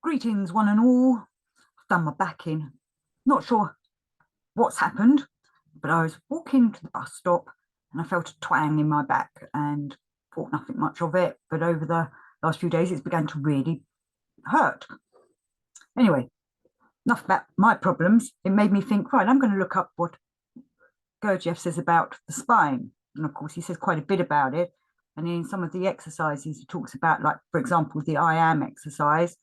Greetings, one and all. I've done my back in. Not sure what's happened, but I was walking to the bus stop and I felt a twang in my back and thought nothing much of it. But over the last few days, it's begun to really hurt. Anyway, enough about my problems. It made me think, right, I'm going to look up what Gurdjieff says about the spine. And of course, he says quite a bit about it. And in some of the exercises, he talks about, like, for example, the I am exercise,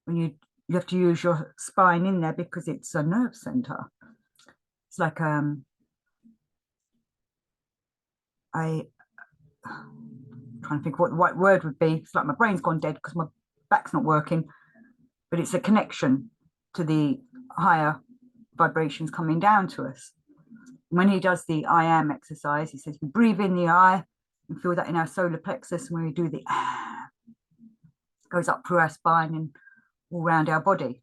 when you have to use your spine in there because it's a nerve center. It's like I'm trying to think what the right word would be. It's like my brain's gone dead because my back's not working, but it's a connection to the higher vibrations coming down to us. When he does the I am exercise, he says we breathe in the I and feel that in our solar plexus. And when we do the it goes up through our spine and all around our body.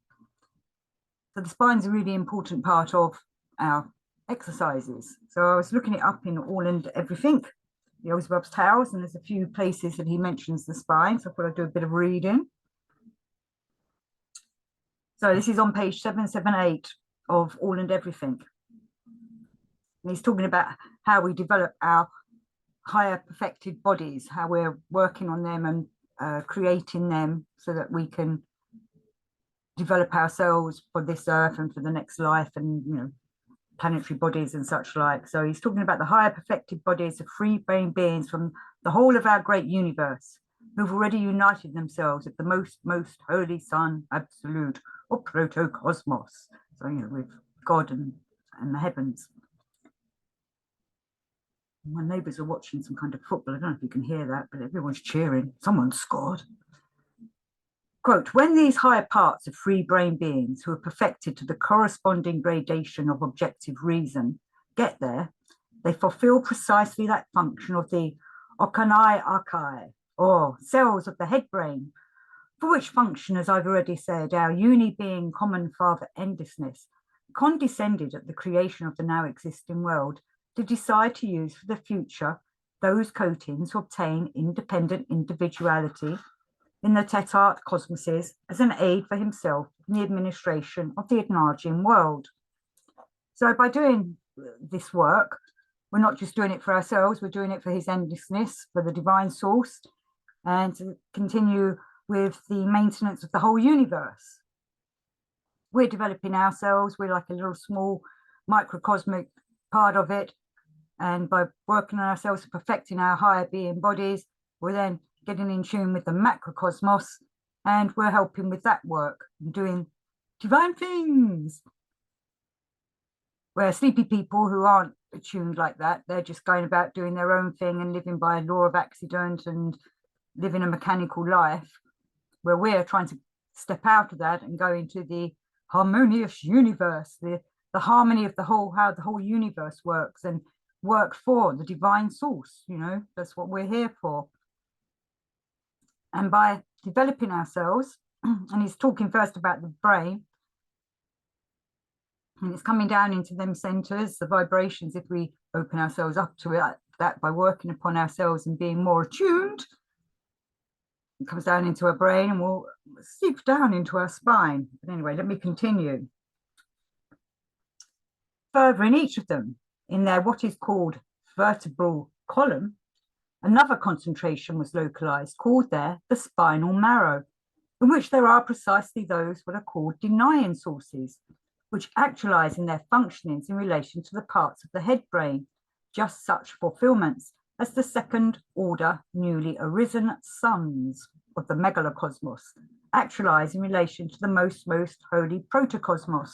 So the spine's a really important part of our exercises. So I was looking it up in All and Everything, the Beelzebub's Tales, and there's a few places that he mentions the spine. So I thought I'd do a bit of reading. So this is on page 778 of All and Everything. And he's talking about how we develop our higher perfected bodies, how we're working on them and creating them so that we can develop ourselves for this earth and for the next life, and planetary bodies and such like. So he's talking about the higher perfected bodies of free brain beings from the whole of our great universe, who've already united themselves at the most holy sun absolute, or protocosmos. So with God and the heavens. My neighbours are watching some kind of football. I don't know if you can hear that, but everyone's cheering. Someone scored. Quote, when these higher parts of free brain beings who are perfected to the corresponding gradation of objective reason get there, they fulfill precisely that function of the eeek, or cells of the head brain, for which function, as I've already said, our uni-being common father endlessness condescended at the creation of the now existing world to decide to use for the future those coatings to obtain independent individuality in the Tetat cosmoses as an aid for himself in the administration of the Idnargian world. So by doing this work, we're not just doing it for ourselves, we're doing it for his endlessness, for the divine source, and to continue with the maintenance of the whole universe. We're developing ourselves, we're like a little small microcosmic part of it, and by working on ourselves, perfecting our higher being bodies, we're then getting in tune with the macrocosmos, and we're helping with that work and doing divine things. Where sleepy people who aren't attuned like that, they're just going about doing their own thing and living by a law of accident and living a mechanical life, where we're trying to step out of that and go into the harmonious universe, the harmony of the whole, how the whole universe works, and work for the divine source. That's what we're here for. And by developing ourselves, and he's talking first about the brain, and it's coming down into them centers, the vibrations, if we open ourselves up to it, that by working upon ourselves and being more attuned, it comes down into our brain and will seep down into our spine. But anyway, let me continue. Further, in each of them, in their what is called vertebral column, another concentration was localized, called there the spinal marrow, in which there are precisely those what are called denying sources, which actualize in their functionings in relation to the parts of the head brain, just such fulfillments as the second order newly arisen suns of the megalocosmos actualize in relation to the most holy protocosmos.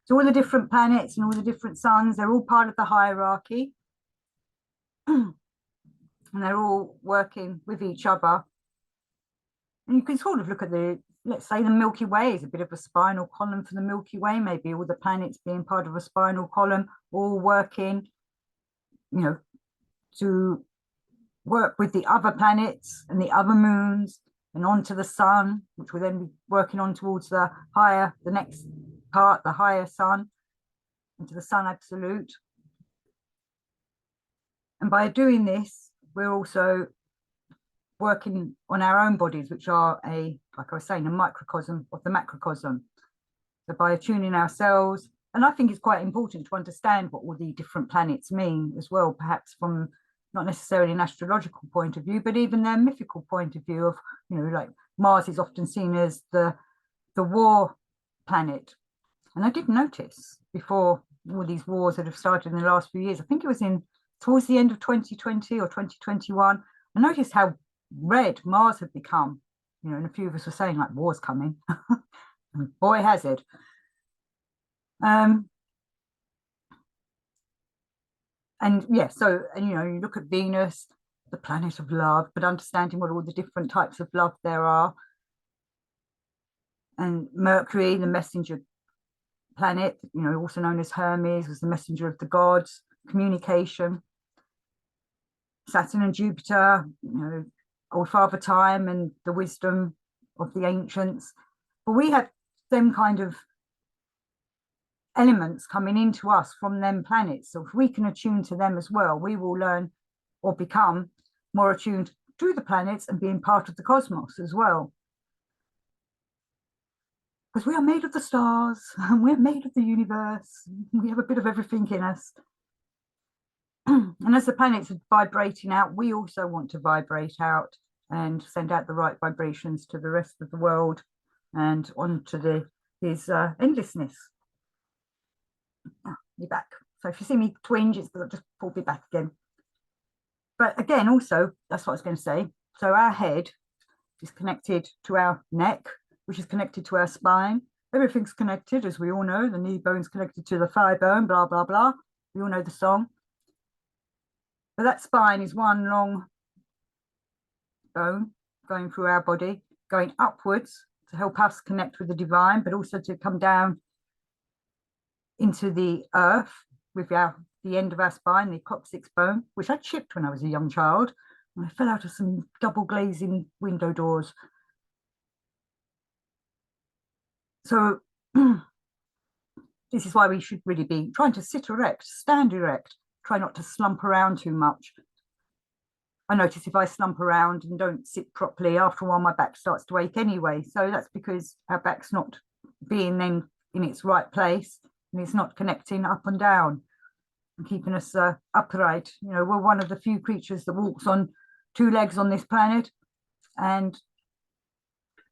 So all the different planets and all the different suns, they're all part of the hierarchy. And they're all working with each other. And you can sort of look at let's say the Milky Way is a bit of a spinal column for the Milky Way, maybe all the planets being part of a spinal column, all working, to work with the other planets and the other moons and onto the sun, which will then be working on towards the next part, the higher sun, into the sun absolute. And by doing this, we're also working on our own bodies, which are like I was saying, a microcosm of the macrocosm. So by attuning ourselves, and I think it's quite important to understand what all the different planets mean as well, perhaps from not necessarily an astrological point of view, but even their mythical point of view of, like Mars is often seen as the war planet. And I did notice before all these wars that have started in the last few years, I think it was towards the end of 2020 or 2021, I noticed how red Mars had become, and a few of us were saying like war's coming. And boy has it. And yeah, so, and you look at Venus, the planet of love, but understanding what all the different types of love there are. And Mercury, the messenger planet, also known as Hermes, was the messenger of the gods, communication. Saturn and Jupiter, old Father Time and the wisdom of the ancients. But we had them kind of elements coming into us from them planets. So if we can attune to them as well, we will learn or become more attuned to the planets and being part of the cosmos as well. Because we are made of the stars and we're made of the universe. We have a bit of everything in us. And as the planets are vibrating out, we also want to vibrate out and send out the right vibrations to the rest of the world and onto his endlessness. You're back. So if you see me twinge, it's because I've just pulled me back again. But again, also, that's what I was going to say. So our head is connected to our neck, which is connected to our spine. Everything's connected, as we all know. The knee bone's connected to the thigh bone, blah, blah, blah. We all know the song. But that spine is one long bone going through our body, going upwards to help us connect with the divine, but also to come down into the earth with the end of our spine, the coccyx bone, which I chipped when I was a young child. And I fell out of some double glazing window doors. So this is why we should really be trying to sit erect, stand erect, try not to slump around too much. I notice if I slump around and don't sit properly, after a while my back starts to ache anyway. So that's because our back's not being then in its right place and it's not connecting up and down and keeping us upright. We're one of the few creatures that walks on two legs on this planet and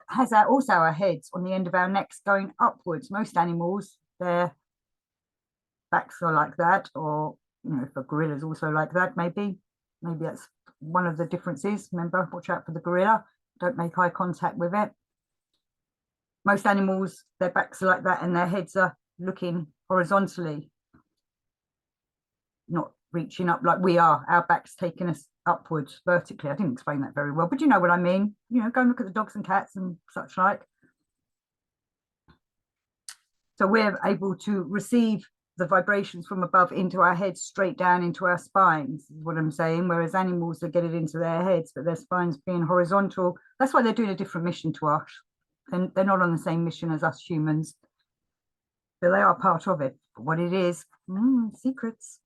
has also our heads on the end of our necks going upwards. Most animals, their backs are like that, or if a gorilla is also like that, maybe that's one of the differences. Remember, watch out for the gorilla, don't make eye contact with it. Most animals, their backs are like that and their heads are looking horizontally, not reaching up like we are. Our backs taking us upwards vertically. I didn't explain that very well, but you know what I mean. Go and look at the dogs and cats and such like. So we're able to receive the vibrations from above into our heads, straight down into our spines, is what I'm saying. Whereas animals, are getting into their heads, but their spines being horizontal. That's why they're doing a different mission to us. And they're not on the same mission as us humans, but they are part of it. But what it is, secrets.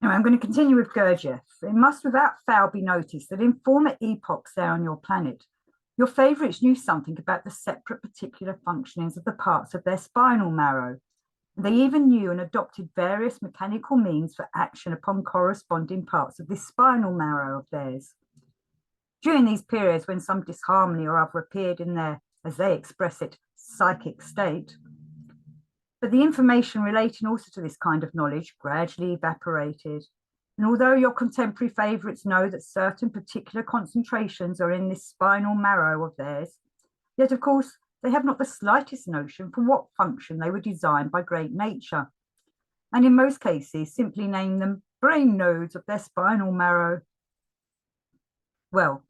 Now, I'm going to continue with Gurdjieff. It must without fail be noticed that in former epochs there on your planet, your favourites knew something about the separate particular functionings of the parts of their spinal marrow. They even knew and adopted various mechanical means for action upon corresponding parts of this spinal marrow of theirs. During these periods when some disharmony or other appeared in their, as they express it, psychic state, but the information relating also to this kind of knowledge gradually evaporated. And although your contemporary favourites know that certain particular concentrations are in this spinal marrow of theirs, yet of course they have not the slightest notion for what function they were designed by great nature, and in most cases simply name them brain nodes of their spinal marrow. Well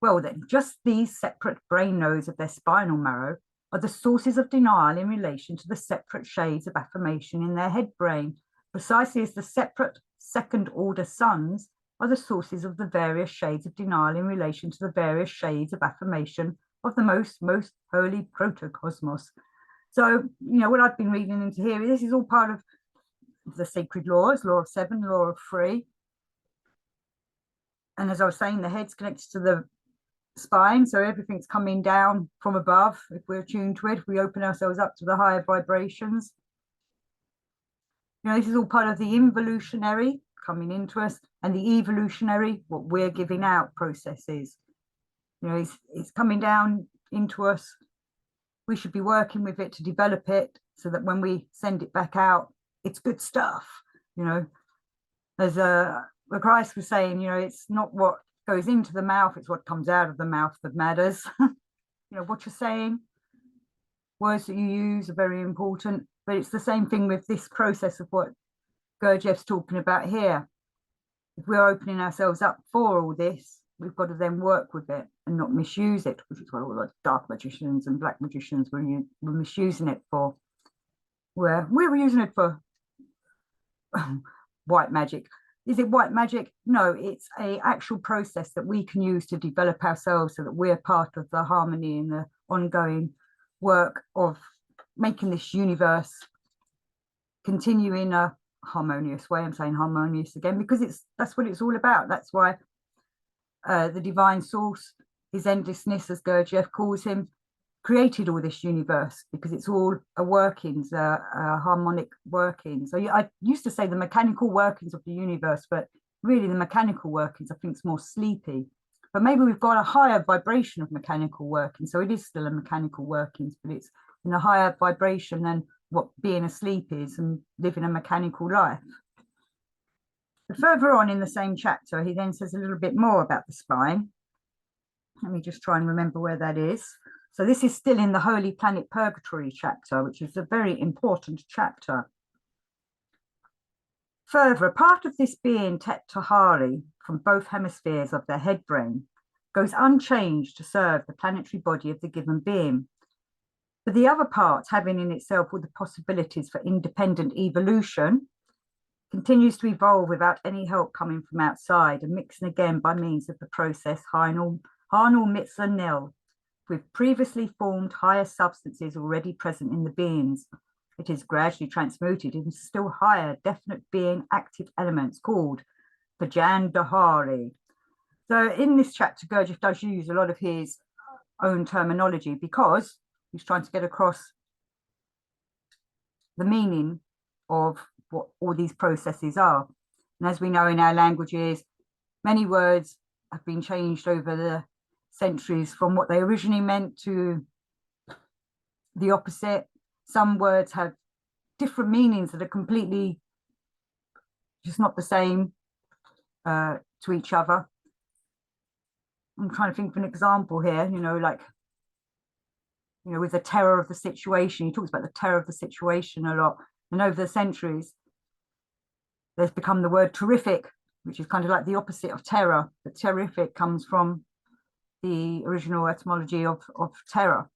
then, just these separate brain nodes of their spinal marrow are the sources of denial in relation to the separate shades of affirmation in their head brain, precisely as the separate second-order suns are the sources of the various shades of denial in relation to the various shades of affirmation of the most holy protocosmos. So, what I've been reading into here, this is all part of the sacred laws, law of 7, law of 3. And as I was saying, the head's connected to the spine, so everything's coming down from above. If we're tuned to it, we open ourselves up to the higher vibrations. You know, this is all part of the involutionary coming into us, and the evolutionary, what we're giving out processes. You know, it's coming down into us. We should be working with it to develop it so that when we send it back out, it's good stuff. You know, as Christ was saying, you know, it's not what goes into the mouth, it's what comes out of the mouth that matters. You know, what you're saying, words that you use are very important, but it's the same thing with this process of what Gurdjieff's talking about here. If we're opening ourselves up for all this, we've got to then work with it and not misuse it, which is what all the dark magicians and black magicians were misusing it for. Where we were using it for white magic. Is it white magic? No, it's an actual process that we can use to develop ourselves so that we're part of the harmony and the ongoing work of making this universe continue in a harmonious way. I'm saying harmonious again because that's what it's all about. That's why the divine source, his endlessness, as Gurdjieff calls him, created all this universe, because it's all a workings, a harmonic workings. So I used to say the mechanical workings of the universe, but really the mechanical workings I think is more sleepy. But maybe we've got a higher vibration of mechanical working, so it is still a mechanical workings, but it's in a higher vibration than what being asleep is and living a mechanical life. But further on in the same chapter, he then says a little bit more about the spine. Let me just try and remember where that is. So this is still in the Holy Planet Purgatory chapter, which is a very important chapter. Further, a part of this being Tetahari from both hemispheres of their head brain goes unchanged to serve the planetary body of the given being. But the other part, having in itself all the possibilities for independent evolution, continues to evolve without any help coming from outside and mixing again by means of the process Harnal Mitzvah Nil, with previously formed higher substances already present in the beings. It is gradually transmuted into still higher definite being active elements called Vajan Dahari. So in this chapter, Gurdjieff does use a lot of his own terminology because he's trying to get across the meaning of what all these processes are. And as we know in our languages, many words have been changed over the centuries from what they originally meant to the opposite. Some words have different meanings that are completely just not the same to each other. I'm trying to think of an example here, you know, like, you know, with the terror of the situation. He talks about the terror of the situation a lot. And over the centuries, there's become the word terrific, which is kind of like the opposite of terror. But terrific comes from the original etymology of terror.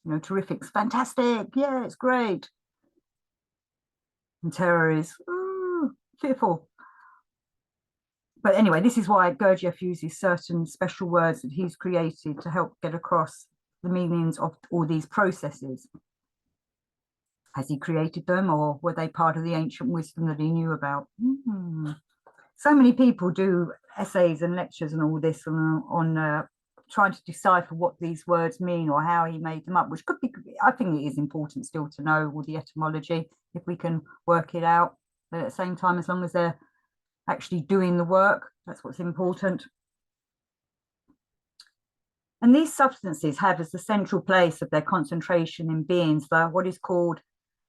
You know, terrific's fantastic, yeah, it's great. And terror is fearful. But anyway, this is why Gurdjieff uses certain special words that he's created to help get across the meanings of all these processes. Has he created them, or were they part of the ancient wisdom that he knew about? So many people do essays and lectures and all this on trying to decipher what these words mean or how he made them up, which could be, I think it is important still to know all the etymology if we can work it out. But at the same time, as long as they're actually doing the work, that's what's important. And these substances have as the central place of their concentration in beings what is called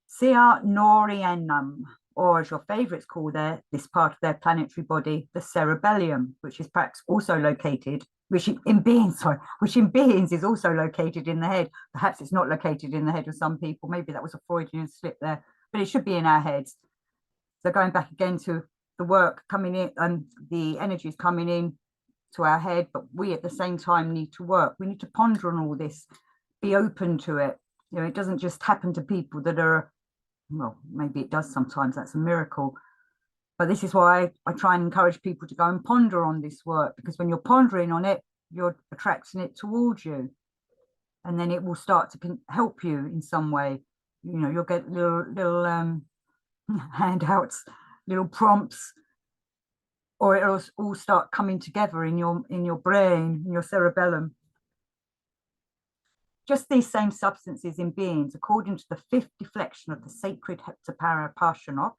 Sia Norianum, or as your favourites call this part of their planetary body, the cerebellum, which is perhaps also located, which in beings is also located in the head. Perhaps it's not located in the head of some people. Maybe that was a Freudian slip there, but it should be in our heads. So going back again to the work coming in and the energies coming in to our head, but we at the same time need to work. We need to ponder on all this, be open to it. You know, it doesn't just happen to people that are, well, maybe it does sometimes, that's a miracle. But this is why I try and encourage people to go and ponder on this work, because when you're pondering on it, you're attracting it towards you. And then it will start to help you in some way. You know, you'll get little handouts, little prompts or it'll all start coming together in your brain, in your cerebellum. Just these same substances in beings, according to the fifth deflection of the sacred Heptaparapashanok,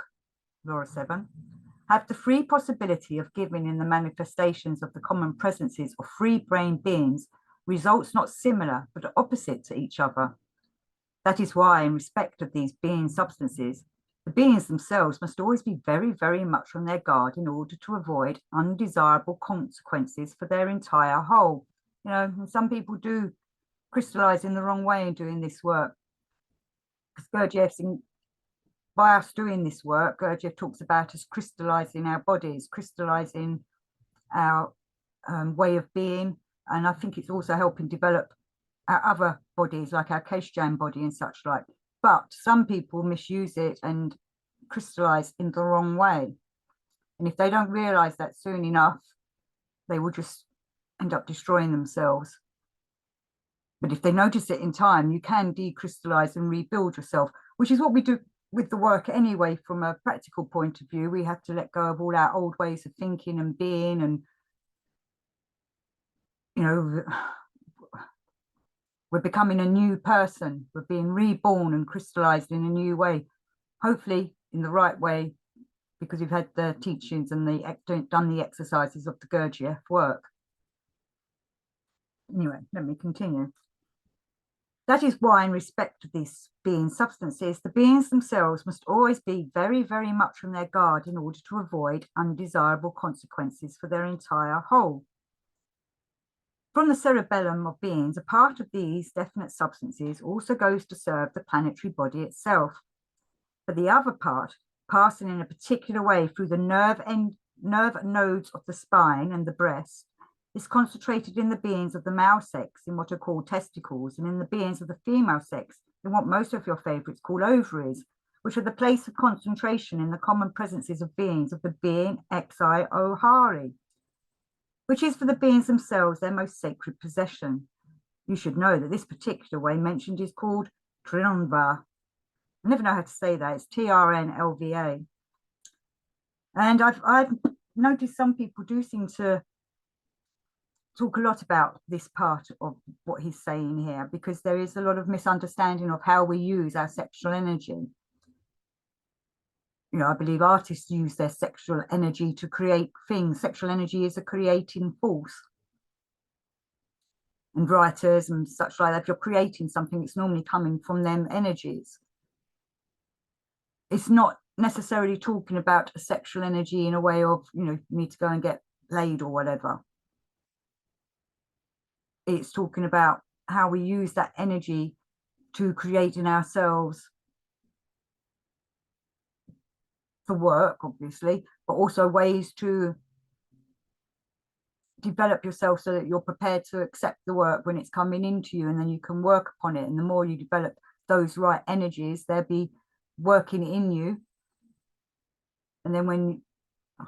Law 7, have the free possibility of giving in the manifestations of the common presences of free brain beings results not similar but opposite to each other. That is why, in respect of these being substances, the beings themselves must always be very, very much on their guard in order to avoid undesirable consequences for their entire whole. You know, and some people do crystallize in the wrong way in doing this work. Because Gurdjieff's by us doing this work, Gurdjieff talks about us crystallizing our bodies, crystallizing our way of being. And I think it's also helping develop our other bodies, like our Keishjan body and such like. But some people misuse it and crystallize in the wrong way. And if they don't realize that soon enough, they will just end up destroying themselves. But if they notice it in time, you can decrystallize and rebuild yourself, which is what we do with the work anyway. From a practical point of view, we have to let go of all our old ways of thinking and being, and you know, we're becoming a new person. We're being reborn and crystallized in a new way, hopefully in the right way, because we've had the teachings and done the exercises of the Gurdjieff work. Anyway, let me continue. That is why, in respect of these being substances, the beings themselves must always be very, very much on their guard in order to avoid undesirable consequences for their entire whole. From the cerebellum of beings, a part of these definite substances also goes to serve the planetary body itself. But the other part, passing in a particular way through the nerve nodes of the spine and the breast, is concentrated in the beings of the male sex in what are called testicles, and in the beings of the female sex in what most of your favorites call ovaries, which are the place of concentration in the common presences of beings of the being Xi Ohari, which is for the beings themselves their most sacred possession. You should know that this particular way mentioned is called Trinva. I never know how to say that. It's Trnlva. And I've noticed some people do seem to talk a lot about this part of what he's saying here, because there is a lot of misunderstanding of how we use our sexual energy. You know, I believe artists use their sexual energy to create things. Sexual energy is a creating force. And writers and such like that, if you're creating something, it's normally coming from them energies. It's not necessarily talking about a sexual energy in a way of, you know, you need to go and get laid or whatever. It's talking about how we use that energy to create in ourselves for work, obviously, but also ways to develop yourself so that you're prepared to accept the work when it's coming into you, and then you can work upon it. And the more you develop those right energies, they'll be working in you. And then when,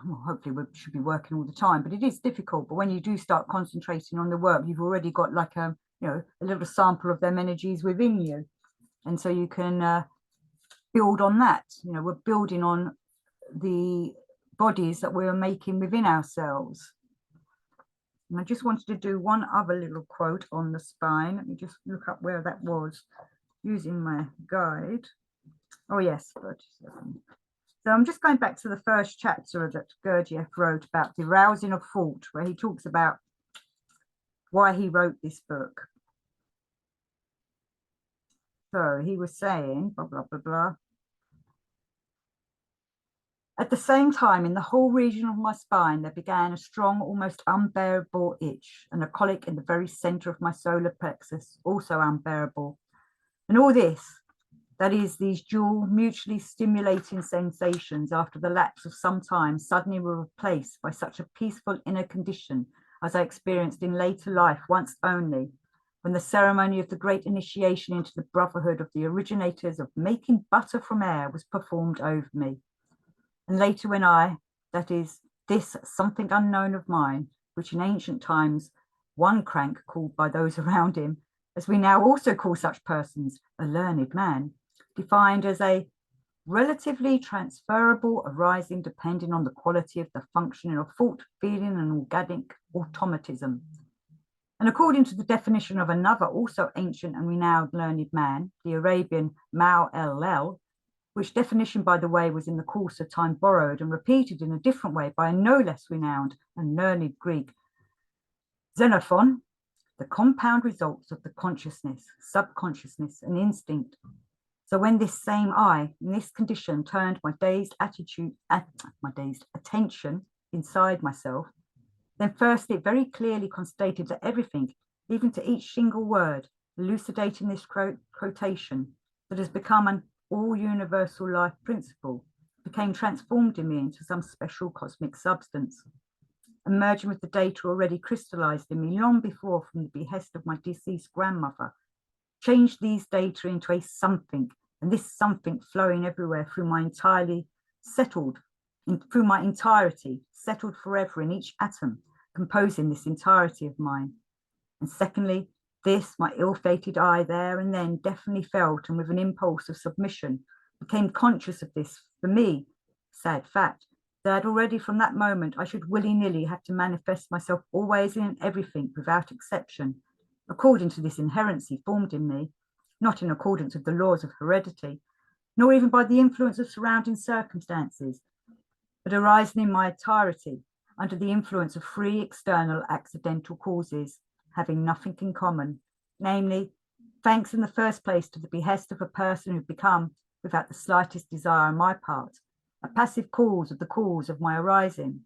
well, hopefully we should be working all the time, but it is difficult. But when you do start concentrating on the work, you've already got like a, you know, a little sample of them energies within you. And so you can build on that. You know, we're building on the bodies that we're making within ourselves. And I just wanted to do one other little quote on the spine. Let me just look up where that was using my guide. Oh yes, 37. So I'm just going back to the first chapter that Gurdjieff wrote about the arousing of thought, where he talks about why he wrote this book. So he was saying, blah, blah, blah, blah. At the same time, in the whole region of my spine, there began a strong, almost unbearable itch, and a colic in the very center of my solar plexus, also unbearable. And all this, that is, these dual, mutually stimulating sensations after the lapse of some time, suddenly were replaced by such a peaceful inner condition as I experienced in later life once only, when the ceremony of the great initiation into the brotherhood of the originators of making butter from air was performed over me. And later when I, that is, this something unknown of mine, which in ancient times one crank called by those around him, as we now also call such persons, a learned man, defined as a relatively transferable, arising depending on the quality of the functioning of thought, feeling, and organic automatism. And according to the definition of another also ancient and renowned learned man, the Arabian Mao el-Lel, which definition, by the way, was in the course of time borrowed and repeated in a different way by a no less renowned and learned Greek, Xenophon, the compound results of the consciousness, subconsciousness, and instinct. So when this same I, in this condition, turned my dazed attention inside myself, then first it very clearly constated that everything, even to each single word, elucidating this quotation that has become an all-universal life principle, became transformed in me into some special cosmic substance, emerging with the data already crystallized in me long before from the behest of my deceased grandmother, changed these data into a something, and this something flowing everywhere through my entirety, settled forever in each atom, composing this entirety of mine. And secondly, this, my ill-fated I there and then definitely felt, and with an impulse of submission, became conscious of this, for me, sad fact, that already from that moment I should willy-nilly have to manifest myself always in everything without exception, according to this inherency formed in me, not in accordance with the laws of heredity, nor even by the influence of surrounding circumstances, but arising in my entirety under the influence of free external accidental causes, having nothing in common, namely, thanks in the first place to the behest of a person who become, without the slightest desire on my part, a passive cause of the cause of my arising.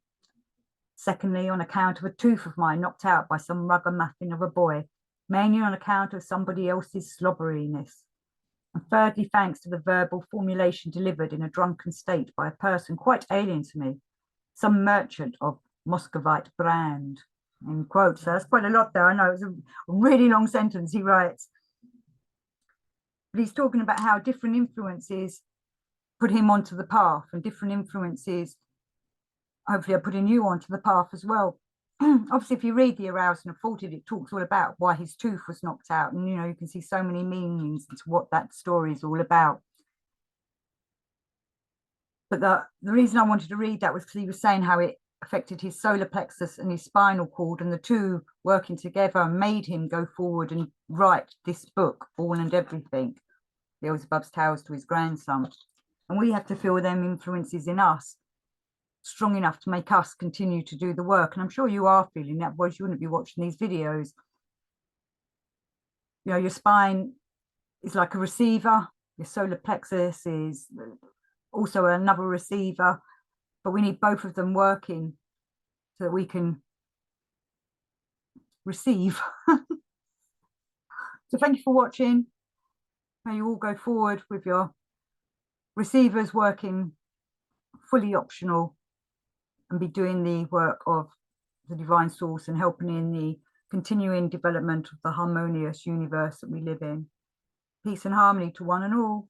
Secondly, on account of a tooth of mine knocked out by some ragamuffin of a boy, mainly on account of somebody else's slobberiness. And thirdly, thanks to the verbal formulation delivered in a drunken state by a person quite alien to me, some merchant of Muscovite brand, end quote. So that's quite a lot there. I know it's a really long sentence he writes. But he's talking about how different influences put him onto the path, and different influences hopefully are putting you onto the path as well. Obviously, if you read The Aroused and Afforded, it talks all about why his tooth was knocked out. And, you know, you can see so many meanings into what that story is all about. But the reason I wanted to read that was because he was saying how it affected his solar plexus and his spinal cord, and the two working together made him go forward and write this book, All and Everything, Beelzebub's Tales to his grandson. And we have to feel them influences in us strong enough to make us continue to do the work. And I'm sure you are feeling that, otherwise you wouldn't be watching these videos. You know, your spine is like a receiver, your solar plexus is also another receiver, but we need both of them working so that we can receive. So thank you for watching. May you all go forward with your receivers working fully optional and be doing the work of the divine source and helping in the continuing development of the harmonious universe that we live in. Peace and harmony to one and all.